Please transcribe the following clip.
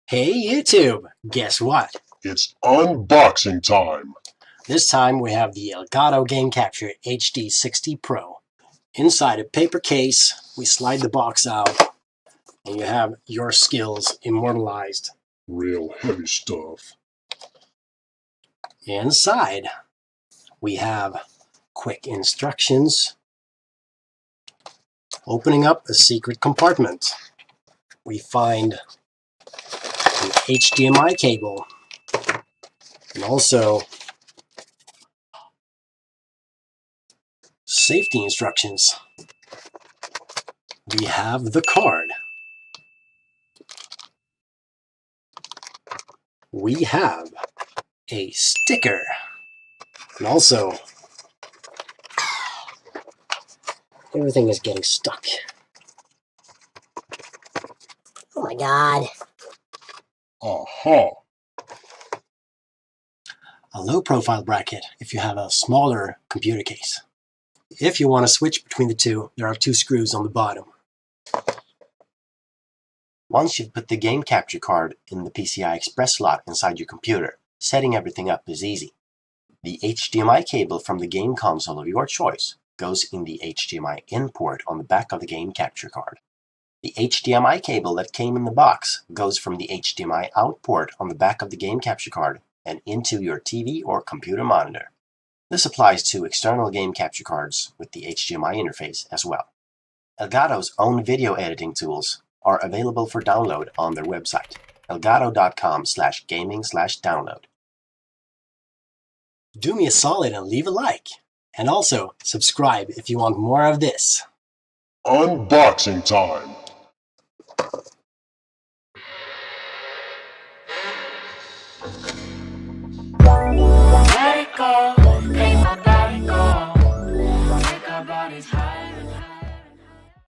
Hey YouTube! Guess what? It's unboxing time! This time we have the Elgato Game Capture HD60 Pro. Inside a paper case, we slide the box out, and you have your skills immortalized. Real heavy stuff. Inside, we have quick instructions. Opening up a secret compartment, we find an HDMI cable, and also safety instructions. We have the card. We have a sticker. And also, everything is getting stuck. Oh my god. Aha! A low profile bracket if you have a smaller computer case. If you want to switch between the two, there are two screws on the bottom. Once you've put the game capture card in the PCI Express slot inside your computer, setting everything up is easy. The HDMI cable from the game console of your choice goes in the HDMI in port on the back of the game capture card. The HDMI cable that came in the box goes from the HDMI out port on the back of the game capture card and into your TV or computer monitor. This applies to external game capture cards with the HDMI interface as well. Elgato's own video editing tools are available for download on their website, elgato.com/gaming/download. Do me a solid and leave a like, and also subscribe if you want more of this. Unboxing time!